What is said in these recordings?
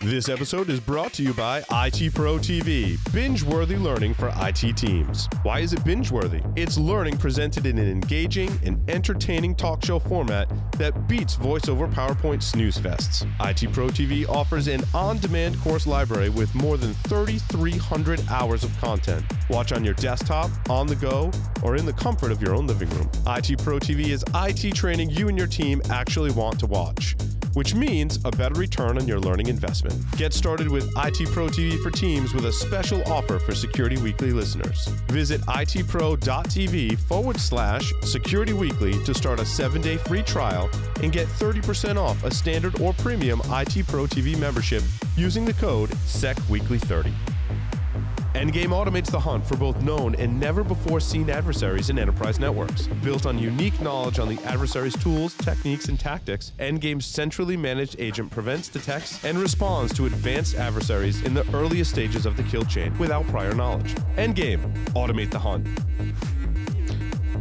This episode is brought to you by IT Pro TV, binge-worthy learning for IT teams. Why is it binge-worthy? It's learning presented in an engaging and entertaining talk show format that beats voice-over PowerPoint snooze fests. IT Pro TV offers an on-demand course library with more than 3,300 hours of content. Watch on your desktop, on the go, or in the comfort of your own living room. IT Pro TV is IT training you and your team actually want to watch, which means a better return on your learning investment. Get started with IT Pro TV for Teams with a special offer for Security Weekly listeners. Visit itpro.tv/Security Weekly to start a 7-day free trial and get 30% off a standard or premium IT Pro TV membership using the code SECWeekly30. Endgame automates the hunt for both known and never-before-seen adversaries in enterprise networks. Built on unique knowledge on the adversary's tools, techniques, and tactics, Endgame's centrally managed agent prevents, detects, and responds to advanced adversaries in the earliest stages of the kill chain without prior knowledge. Endgame, automate the hunt.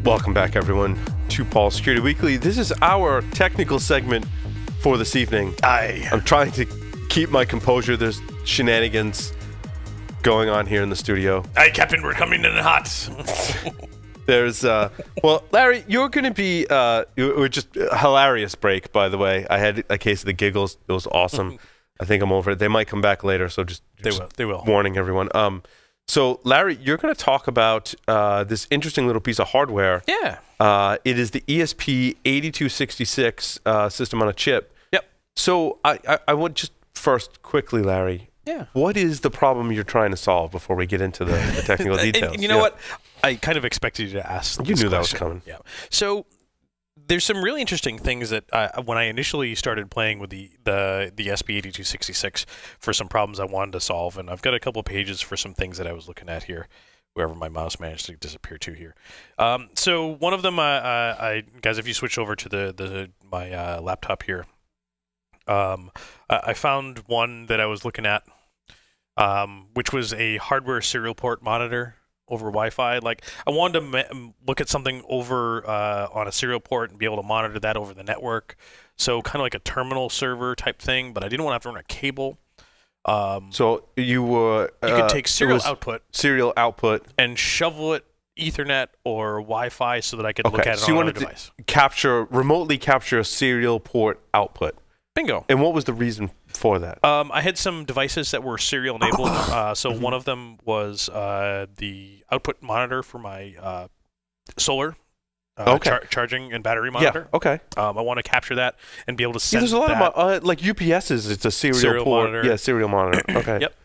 Welcome back, everyone, to Paul's Security Weekly. This is our technical segment for this evening. I'm trying to keep my composure. There's shenanigans going on here in the studio. Aye, Captain, we're coming in hot. There's, well, Larry, you're going to be, we're just a hilarious break, by the way. I had a case of the giggles. It was awesome. I think I'm over it. They might come back later, so just They will. warning everyone. So, Larry, you're going to talk about this interesting little piece of hardware. Yeah. It is the ESP8266 system on a chip. Yep. So, I would just first quickly, Larry, what is the problem you're trying to solve before we get into the technical details? And you know what? I kind of expected you to ask. You knew that was coming. Yeah. So there's some really interesting things that when I initially started playing with the ESP8266 for some problems I wanted to solve, and I've got a couple pages for some things that I was looking at here, wherever my mouse managed to disappear to here. So one of them, guys, if you switch over to my laptop here, I found one that I was looking at, which was a hardware serial port monitor over Wi-Fi. Like, I wanted to look at something over on a serial port and be able to monitor that over the network. So kind of like a terminal server type thing, but I didn't want to have to run a cable. So you could take serial output and shovel it Ethernet or Wi-Fi so that I could look at it on another device. Remotely capture a serial port output. Bingo. And what was the reason for that? I had some devices that were serial enabled. So one of them was the output monitor for my solar charging and battery monitor. Yeah, okay. I want to capture that and be able to send there's a lot of like UPSs, it's a serial port. Monitor. Yeah, serial monitor. Okay. Yep.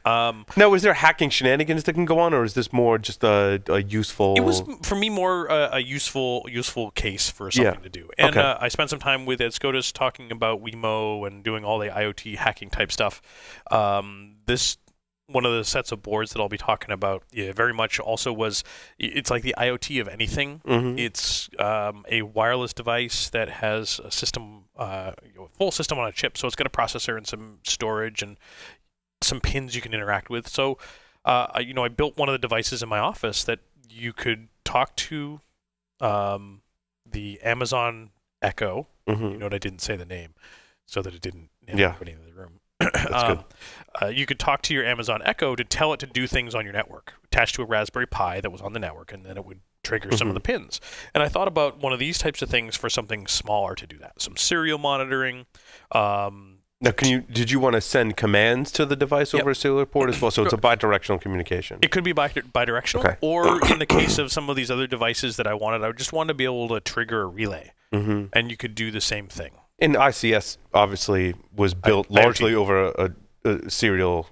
Now, is there hacking shenanigans that can go on, or is this more just a useful... It was, for me, more a useful case for something to do. And I spent some time with Ed Scotus talking about Wemo and doing all the IoT hacking type stuff. One of the sets of boards that I'll be talking about very much also was, it's like the IoT of anything. Mm-hmm. It's a wireless device that has a system, a full system on a chip. So it's got a processor and some storage and some pins you can interact with. So, I built one of the devices in my office that you could talk to the Amazon Echo. Mm-hmm. You note I didn't say the name so that it didn't everybody in the room. That's good. You could talk to your Amazon Echo to tell it to do things on your network, attached to a Raspberry Pi that was on the network, and then it would trigger some of the pins. And I thought about one of these types of things for something smaller to do that. Some serial monitoring. Now, did you want to send commands to the device over a cellular port as well? So it's a bidirectional communication. It could be bidirectional, or in the case of some of these other devices that I just wanted to be able to trigger a relay, and you could do the same thing. And ICS obviously was built largely over a serial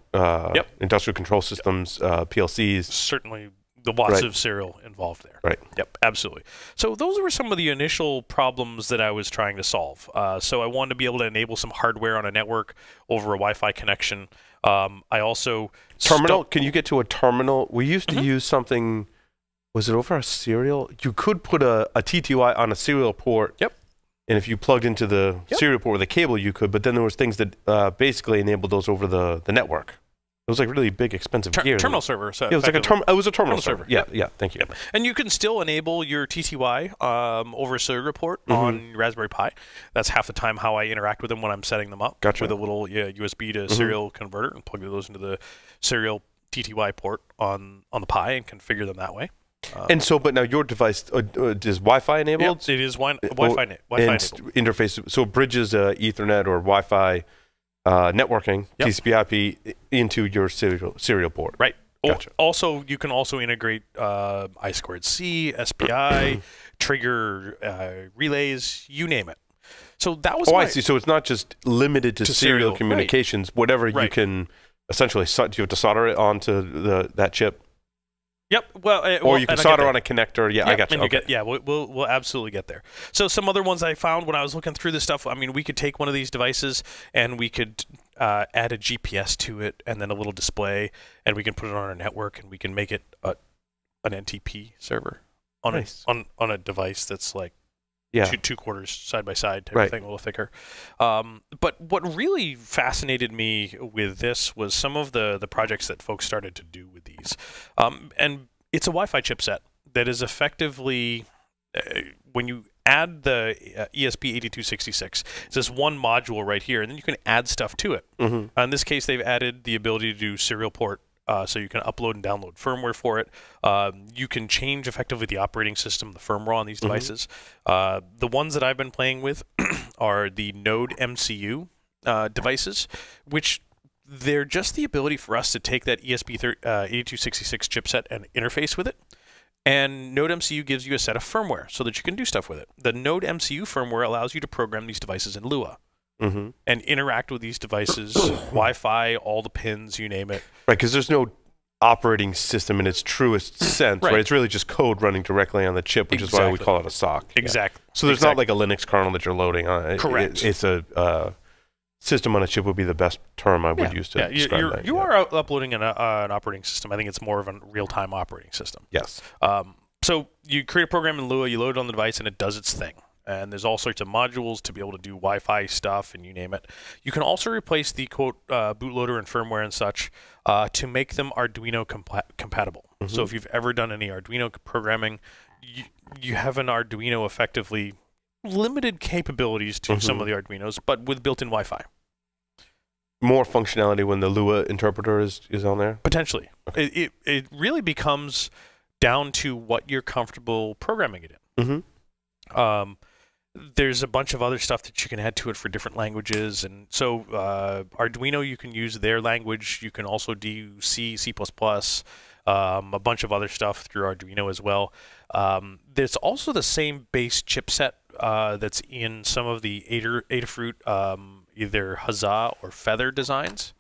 industrial control systems, PLCs. Certainly the watts of serial involved there. Right. Yep, absolutely. So those were some of the initial problems that I was trying to solve. So I wanted to be able to enable some hardware on a network over a Wi-Fi connection. I also... Terminal? Can you get to a terminal? We used to use something... Was it over a serial? You could put a TTY on a serial port. Yep. And if you plugged into the serial port with a cable, you could. But then there was things that basically enabled those over the network. It was like really big, expensive gear. Terminal server. So yeah, it was like it was a terminal server. Yeah, Yep. yeah. Thank you. Yep. And you can still enable your TTY over a serial port on Raspberry Pi. That's half the time how I interact with them when I'm setting them up. Gotcha. With a little USB to serial converter and plug those into the serial TTY port on the Pi and configure them that way. And so, but now your device is Wi-Fi enabled? Yep, it is Wi-Fi enabled. Interface, so it bridges Ethernet or Wi-Fi networking, TCP/IP into your serial port. Right. Gotcha. Also, you can also integrate I2C, SPI, trigger relays, you name it. So that was. I see. So it's not just limited to serial communications. Right. Whatever you can essentially, do you have to solder it onto that chip? Yep. Well, or you can solder on a connector. Yeah, I got you. Okay. We'll absolutely get there. So some other ones I found when I was looking through this stuff. I mean, we could take one of these devices and we could add a GPS to it and then a little display, and we can put it on our network and we can make it an NTP server on a device that's like two quarters side by side type of thing, a little thicker. But what really fascinated me with this was some of the projects that folks started to do with these. And it's a Wi-Fi chipset that is effectively, when you add the ESP8266, it's this one module right here, and then you can add stuff to it. In this case, they've added the ability to do serial port, so you can upload and download firmware for it. You can change effectively the operating system, the firmware on these devices. The ones that I've been playing with are the Node MCU devices, which they're just the ability for us to take that ESP8266 chipset and interface with it. And Node MCU gives you a set of firmware so that you can do stuff with it. The Node MCU firmware allows you to program these devices in Lua. And interact with these devices, Wi-Fi, all the pins, you name it. Right, because there's no operating system in its truest sense, right? It's really just code running directly on the chip, which is why we call it a SoC. Exactly. Yeah. So there's not like a Linux kernel that you're loading on. Correct. It's a system on a chip would be the best term I would use to describe that. You are uploading an operating system. I think it's more of a real-time operating system. Yes. So you create a program in Lua, you load it on the device, and it does its thing. And there's all sorts of modules to be able to do Wi-Fi stuff, and you name it. You can also replace the, quote, bootloader and firmware and such to make them Arduino compatible. So if you've ever done any Arduino programming, you have an Arduino effectively limited capabilities to some of the Arduinos, but with built-in Wi-Fi. More functionality when the Lua interpreter is on there? Potentially. Okay. It really becomes down to what you're comfortable programming it in. There's a bunch of other stuff that you can add to it for different languages, and so Arduino, you can use their language. You can also do C, C++, a bunch of other stuff through Arduino as well. There's also the same base chipset that's in some of the Adafruit, either Huzzah or Feather designs.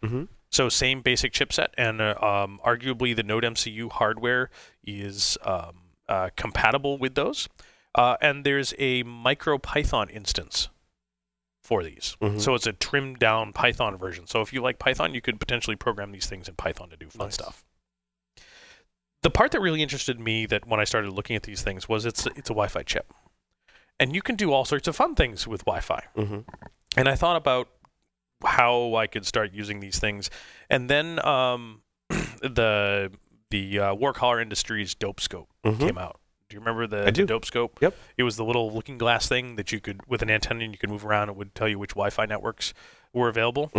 So same basic chipset, and arguably the Node MCU hardware is compatible with those. And there's a MicroPython instance for these. So it's a trimmed down Python version. So if you like Python, you could potentially program these things in Python to do fun stuff. The part that really interested me that when I started looking at these things was it's a Wi-Fi chip. And you can do all sorts of fun things with Wi-Fi. And I thought about how I could start using these things. And then the Warcaller Industries Dope Scope came out. Do you remember the Dope Scope? Yep. It was the little looking glass thing that you could, with an antenna, and you could move around. It would tell you which Wi-Fi networks were available.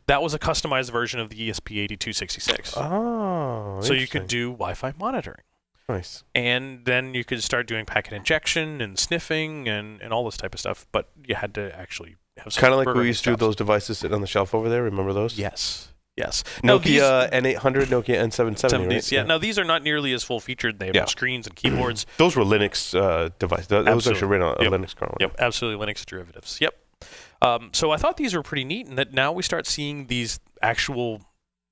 That was a customized version of the ESP8266. Oh, so you could do Wi-Fi monitoring. Nice. And then you could start doing packet injection and sniffing and all this type of stuff. But you had to actually have some kind of like we used to do those devices sitting on the shelf over there. Remember those? Yes. Yes. Nokia N800, Nokia N770, right? Yeah. Now, these are not nearly as full-featured. They have no screens and keyboards. Those were Linux devices. Those actually ran on a Linux kernel. Yep, absolutely Linux derivatives. Yep. So I thought these were pretty neat, and that now we start seeing these actual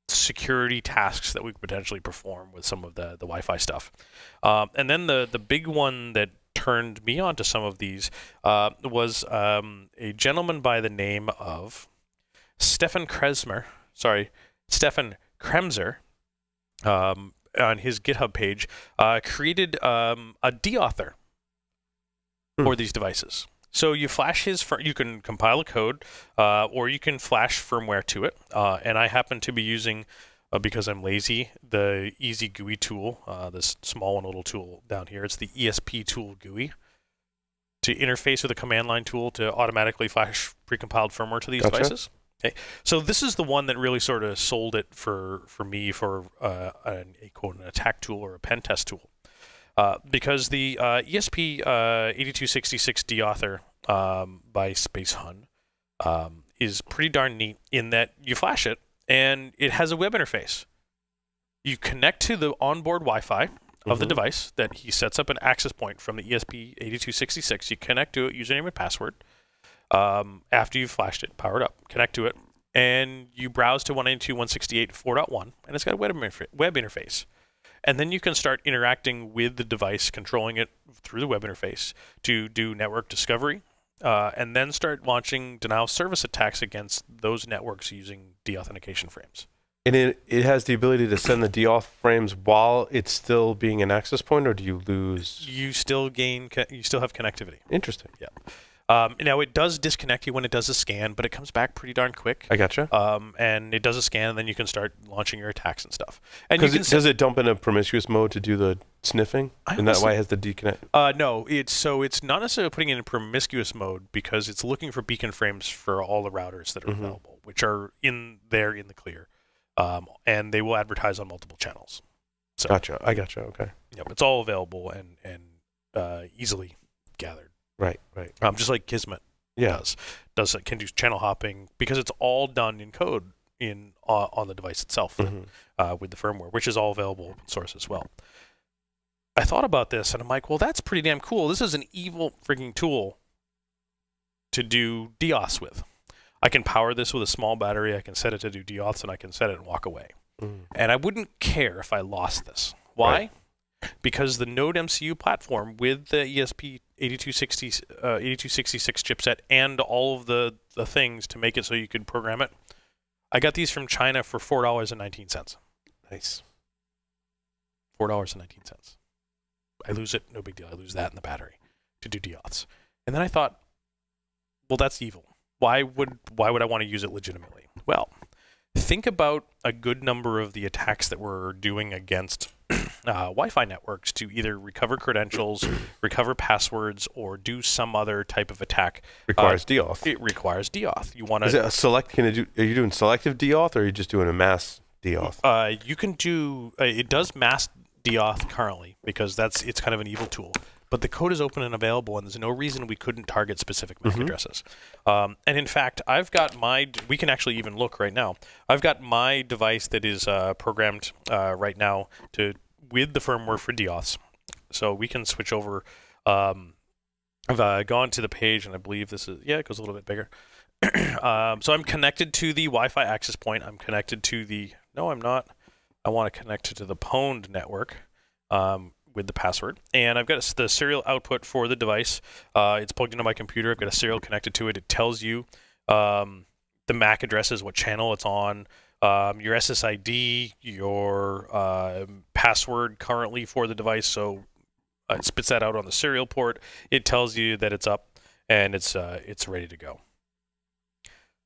security tasks that we could potentially perform with some of the Wi-Fi stuff. And then the big one that turned me on to some of these was a gentleman by the name of Stefan Kremser, on his GitHub page, created a deauthor for these devices. So you flash you can compile a code, or you can flash firmware to it. And I happen to be using because I'm lazy, the Easy GUI tool, this small and little tool down here, it's the ESP tool GUI, to interface with a command line tool to automatically flash precompiled firmware to these devices. Okay, so this is the one that really sort of sold it for me for an attack tool or a pen test tool, because the ESP8266 Deauthor by Space Hun is pretty darn neat in that you flash it and it has a web interface. You connect to the onboard Wi-Fi of the device that he sets up an access point from the ESP8266. You connect to it, username and password. After you've flashed it, powered up, connect to it, and you browse to 192.168.4.1, and it's got a web interface. And then you can start interacting with the device, controlling it through the web interface to do network discovery, and then start launching denial of service attacks against those networks using deauthentication frames. And it has the ability to send the deauth frames while it's still being an access point, or do you lose? You still have connectivity. Interesting. Yeah. Now it does disconnect you when it does a scan, but it comes back pretty darn quick. I gotcha. And it does a scan, and then you can start launching your attacks and stuff. And does it dump in a promiscuous mode to do the sniffing? And that why it has the deconnect? No, it's not necessarily putting it in promiscuous mode because it's looking for beacon frames for all the routers that are available, which are in the clear. And they will advertise on multiple channels. So, gotcha. I gotcha. Okay. Yep, it's all available and easily gathered. Right. Just like Kismet can do channel hopping because it's all done in code on the device itself with the firmware, which is all available open source as well. I thought about this and I'm like, well, that's pretty damn cool. This is an evil freaking tool to do deauths with. I can power this with a small battery. I can set it to do deauths, and I can set it and walk away. And I wouldn't care if I lost this. Why? Right. Because the Node MCU platform with the ESP8266 chipset and all of the things to make it so you could program it, I got these from China for $4.19. Nice. $4.19. I lose it, no big deal. I lose that in the battery to do deauths. And then I thought, well, that's evil. Why would I want to use it legitimately? Well, think about a good number of the attacks that we're doing against Wi-Fi networks to either recover credentials, recover passwords, or do some other type of attack. Requires deauth. It requires deauth. You want to? Is it a select? Are you doing selective deauth, or are you just doing a mass deauth? You can do. It does mass deauth currently because it's kind of an evil tool. But the code is open and available, and there's no reason we couldn't target specific MAC addresses. And in fact, I've got we can actually even look right now. I've got my device that is programmed right now with the firmware for deauths. So we can switch over. I've gone to the page, and I believe this is, it goes a little bit bigger. So I'm connected to the Wi-Fi access point. I'm connected to no, I'm not. I want to connect to the pwned network. With the password, and I've got the serial output for the device. It's plugged into my computer. I've got a serial connected to it. It tells you the MAC addresses, what channel it's on, your SSID, your password currently for the device. So it spits that out on the serial port. It tells you that it's up and it's ready to go.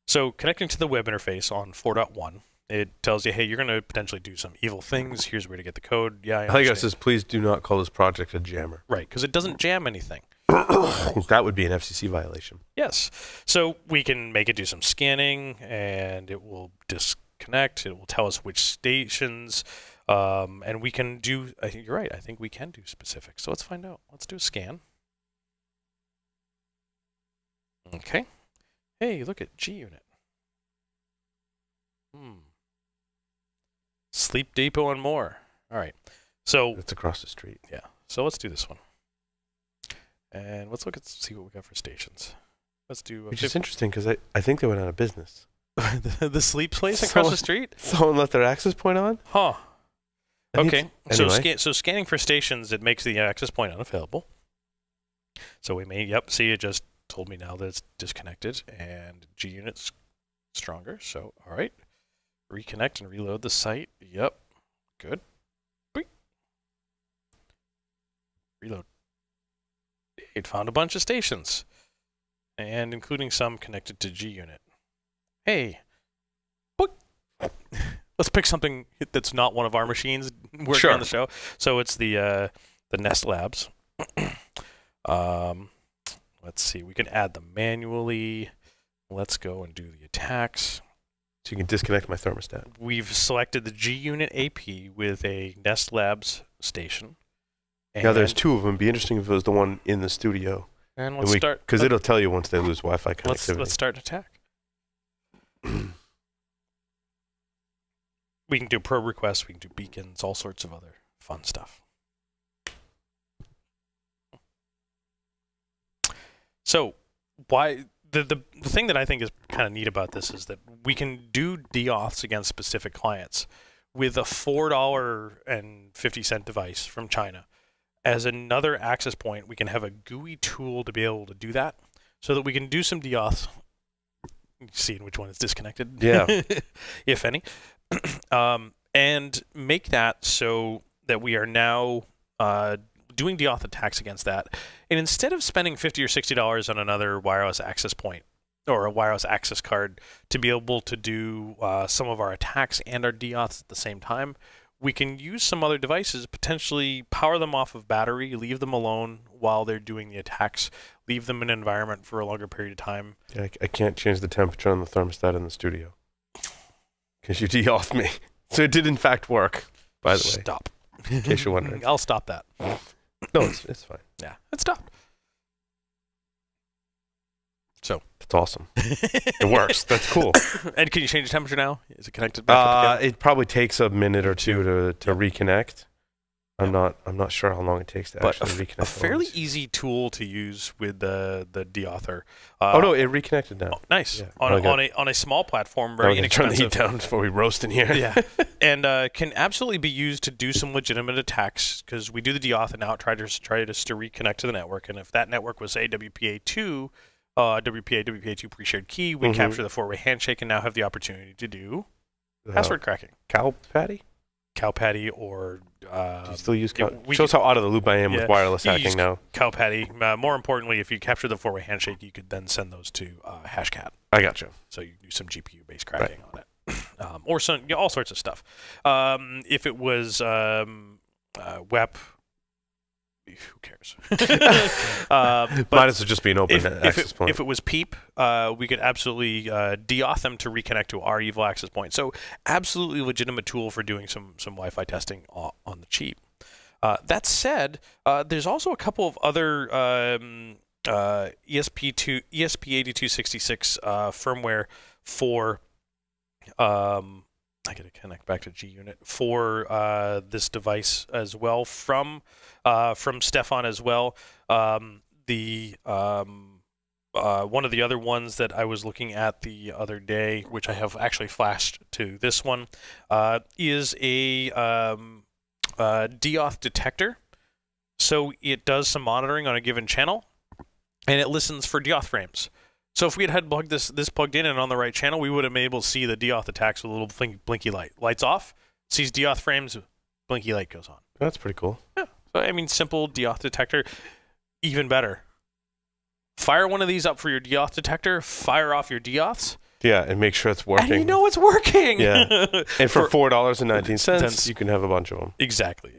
So connecting to the web interface on 4.1. It tells you, hey, you're going to potentially do some evil things. Here's where to get the code. Yeah, I think it says, please do not call this project a jammer. Right, because it doesn't jam anything. That would be an FCC violation. Yes. So we can make it do some scanning, and it will disconnect. It will tell us which stations, and we can do, I think you're right, I think we can do specifics. So let's find out. Let's do a scan. Okay. Hey, look at G unit. Sleep Depot and more. All right. So it's across the street. Yeah. So let's do this one. And let's see what we got for stations. Let's do. Which is interesting because I think they went out of business. the sleep place across the street? Someone left their access point on? Huh. Okay. Anyway. So scanning for stations, it makes the access point unavailable. So we may, see, it just told me now that it's disconnected and G unit's stronger. So, all right. Reconnect and reload the site. Yep. Good. Boing. Reload. It found a bunch of stations, and including some connected to G unit. Hey. Boing. let's pick something that's not one of our machines working on the show. So it's the Nest Labs. Let's see. We can add them manually. Let's go and do the attacks. So you can disconnect my thermostat. We've selected the G Unit AP with a Nest Labs station. Now there's 2 of them. It'd be interesting if it was the one in the studio. And let's start. Because it'll tell you once they lose Wi-Fi connectivity. Let's start an attack. We can do probe requests. We can do beacons. All sorts of other fun stuff. So why the thing that I think is kind of neat about this is that we can do deauths against specific clients with a $4.50 device from China. As another access point, we can have a GUI tool to be able to do that, so that we can do some deauths. Seeing which one is disconnected, yeah, if any, and make that so that we are now doing deauth attacks against that. And instead of spending $50 or $60 on another wireless access point or a wireless access card to be able to do some of our attacks and our deauths at the same time, we can use some other devices, potentially power them off of battery, leave them alone while they're doing the attacks, leave them in an environment for a longer period of time. Yeah, I can't change the temperature on the thermostat in the studio because you de-offed me. So it did in fact work, by the way. Stop. In case you're wondering. I'll stop that. No, it's fine. Yeah, it stopped. So that's awesome. It works. That's cool. And can you change the temperature now? Is it connected back up again? It probably takes a minute or two to reconnect. I'm not sure how long it takes to actually reconnect. A fairly easy tool to use with the deauthor. Oh no, it reconnected now. Oh, nice. Yeah. On a small platform, very inexpensive. Turn the heat down before we roast in here. Yeah, and can absolutely be used to do some legitimate attacks, because we do the deauth and now it tries to reconnect to the network. And if that network was a WPA2, WPA2 pre-shared key, we capture the 4-way handshake and now have the opportunity to do password cracking. Cow patty? Cow patty or... do you still use cow? Shows how out of the loop I am with wireless hacking now. Cow patty. More importantly, if you capture the 4-way handshake, you could then send those to Hashcat. I got you. So you can do some GPU-based cracking on it. Or some, all sorts of stuff. If it was WEP... Who cares? Might as well just be an open access point. If it was PEEP, we could absolutely deauth them to reconnect to our evil access point. So absolutely legitimate tool for doing some Wi-Fi testing on the cheap. That said, there's also a couple of other ESP8266 firmware for I got to connect back to G Unit for this device as well from Stefan as well. One of the other ones that I was looking at the other day, which I have actually flashed to this one, is a deauth detector. So it does some monitoring on a given channel, and it listens for deauth frames. So if we had this plugged in and on the right channel, we would have been able to see the deauth attacks with a little blinky light. Lights off, sees deauth frames, blinky light goes on. That's pretty cool. Yeah. So, I mean, simple deauth detector, even better. Fire one of these up for your deauth detector, fire off your deauths. Yeah, and make sure it's working. And you know it's working. Yeah. And for $4.19, you can have a bunch of them. Exactly.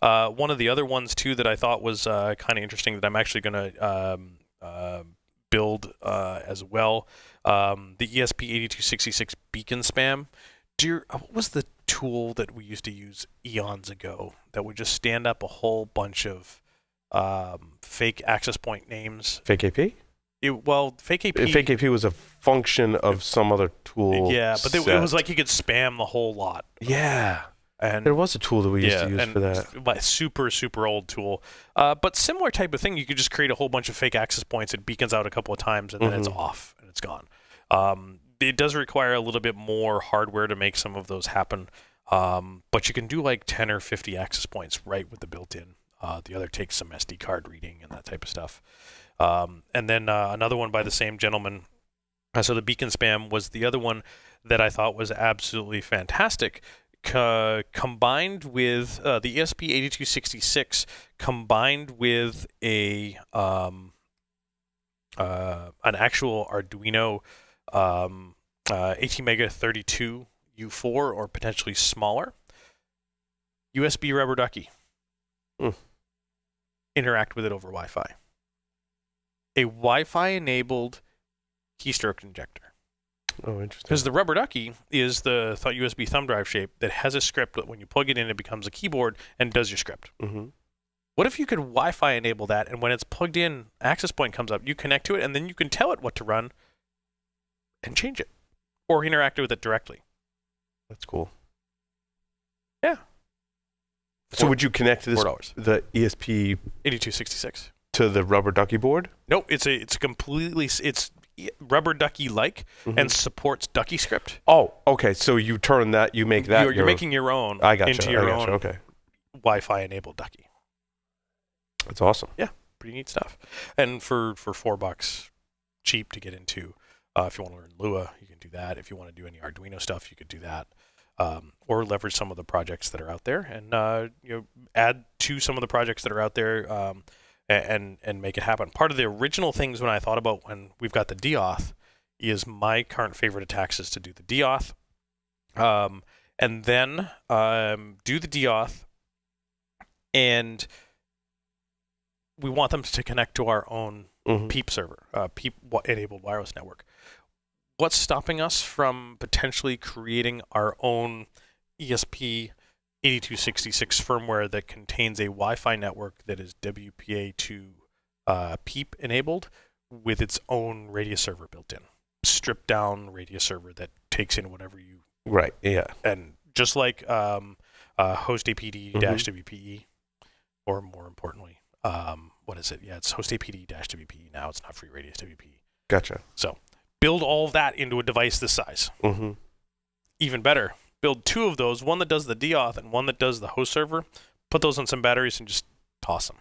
One of the other ones, too, that I thought was kind of interesting that I'm actually going to build as well, the ESP8266 beacon spam. What was the tool that we used to use eons ago that would just stand up a whole bunch of fake access point names? Fake AP? Fake AP. Fake AP was a function of some other tool. Yeah, but it was like you could spam the whole lot. Yeah. And there was a tool that we used to use for that. Super old tool. But similar type of thing. You could just create a whole bunch of fake access points. It beacons out a couple of times, and then it's off, and it's gone. It does require a little bit more hardware to make some of those happen. But you can do like 10 or 50 access points right with the built-in. The other takes some SD card reading and that type of stuff. And then another one by the same gentleman. So the beacon spam was the other one that I thought was absolutely fantastic. Combined with the ESP8266, combined with an actual Arduino ATmega32 U4 or potentially smaller. USB rubber ducky. Interact with it over Wi-Fi. A Wi-Fi enabled keystroke injector. Oh, interesting. Because the rubber ducky is the USB thumb drive shape that has a script that when you plug it in, it becomes a keyboard and does your script. What if you could Wi-Fi enable that, and when it's plugged in, access point comes up, you connect to it, and then you can tell it what to run and change it or interact with it directly. That's cool. Yeah. So would you connect this, the ESP8266 to the rubber ducky board? No, it's completely, it's rubber ducky-like and supports ducky script. Oh, okay. So you turn that, you make that. You're making your own into your own Wi-Fi enabled ducky. That's awesome. Yeah, pretty neat stuff. And for $4, cheap to get into. If you want to learn Lua, you can do that. If you want to do any Arduino stuff, you could do that. Or leverage some of the projects that are out there, and add to some of the projects that are out there, and make it happen. Part of the original things when I thought about when we've got the deauth is my current favorite attacks is to do the deauth, and then do the deauth, and we want them to connect to our own PEEP server, PEEP enabled wireless network. What's stopping us from potentially creating our own ESP8266 firmware that contains a Wi-Fi network that is WPA2 PEEP enabled with its own radius server built in? Stripped down radius server that takes in whatever you... Right, yeah. And just like host APD-WPE, or more importantly, what is it? Yeah, it's host APD-WPE now. It's not free radius WPE. Gotcha. So build all of that into a device this size. Even better, build two of those, one that does the deauth and one that does the host server. Put those on some batteries and just toss them.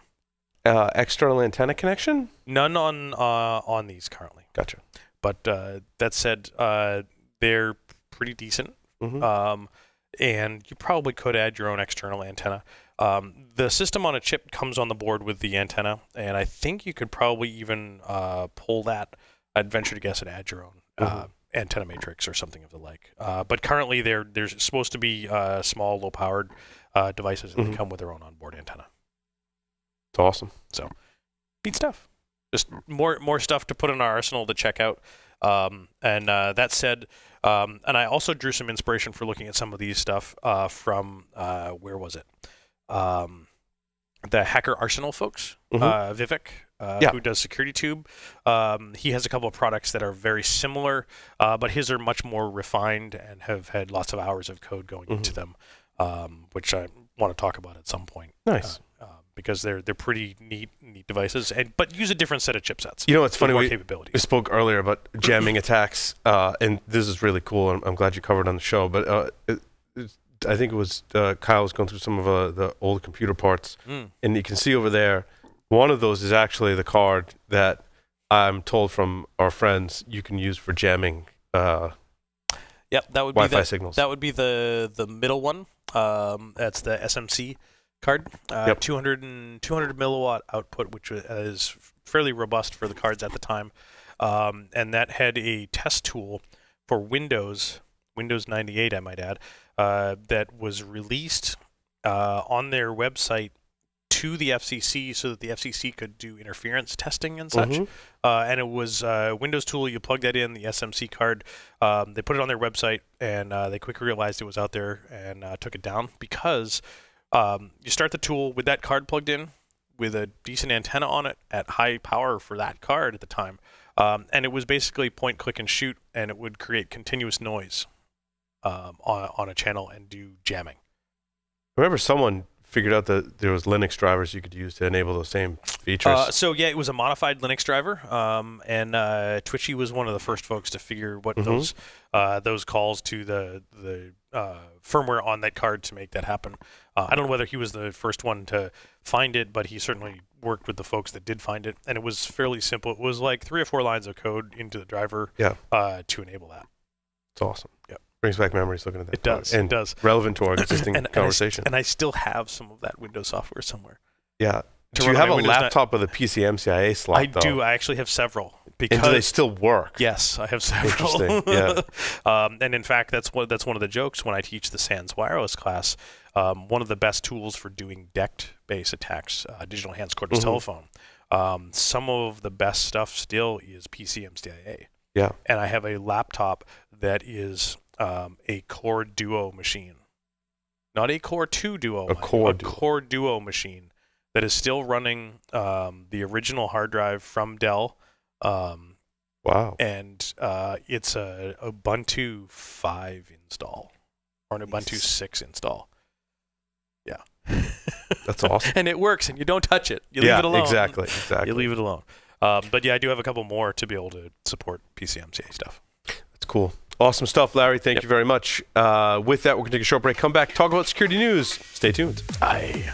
External antenna connection? None on these currently. Gotcha. But that said, they're pretty decent. And you probably could add your own external antenna. The system on a chip comes on the board with the antenna, and I think you could probably even pull that. I'd venture to guess and add your own antenna matrix or something of the like. But currently, there's supposed to be small, low-powered devices that come with their own onboard antenna. It's awesome. So, neat stuff. Just more stuff to put in our arsenal to check out. And that said, and I also drew some inspiration for looking at some of these stuff from where was it? The Hacker Arsenal folks, Vivek, who does Security Tube. He has a couple of products that are very similar, but his are much more refined and have had lots of hours of code going into them, which I want to talk about at some point. Nice. Because they're pretty neat devices, but use a different set of chipsets. You know, it's funny, we spoke earlier about jamming attacks, and this is really cool, and I'm glad you covered it on the show, but I think it was Kyle was going through some of the old computer parts, and you can see over there, one of those is actually the card that I'm told from our friends you can use for jamming that would Wi-Fi be signals. That would be the middle one. That's the SMC card. 200 milliwatt output, which is fairly robust for the cards at the time. And that had a test tool for Windows 98, I might add, that was released on their website to the FCC so that the FCC could do interference testing and such. And it was a Windows tool. You plug that in, the SMC card. They put it on their website, and they quickly realized it was out there and took it down because you start the tool with that card plugged in with a decent antenna on it at high power for that card at the time. And it was basically point, click, and shoot, and it would create continuous noise on a channel and do jamming. I remember someone figured out that there was Linux drivers you could use to enable those same features. So yeah, it was a modified Linux driver, and Twitchy was one of the first folks to figure what those calls to the firmware on that card to make that happen. I don't know whether he was the first one to find it, but he certainly worked with the folks that did find it, and it was fairly simple. It was like 3 or 4 lines of code into the driver to enable that. It's awesome. Yeah. Brings back memories looking at that. It does. And it does. Relevant to our existing conversation. And I still have some of that Windows software somewhere. Yeah. Do you have a laptop with a PCMCIA slot? I do. I actually have several. And do they still work? Yes, I have several. Interesting. Yeah. And in fact, that's one of the jokes when I teach the SANS wireless class. One of the best tools for doing DECT-based attacks, digital hands cordless telephone. Some of the best stuff still is PCMCIA. Yeah. And I have a laptop that is a Core Duo machine, not a Core 2 Duo, a Core Duo machine that is still running the original hard drive from Dell. Wow. And it's a Ubuntu 5 install or an Ubuntu 6 install. Yeah. That's awesome. And it works, and you don't touch it. You leave it alone. Exactly. You leave it alone. But yeah, I do have a couple more to be able to support PCMCIA stuff. That's cool. Awesome stuff, Larry. Thank you very much. With that, we're going to take a short break. Come back, talk about security news. Stay tuned. Aye.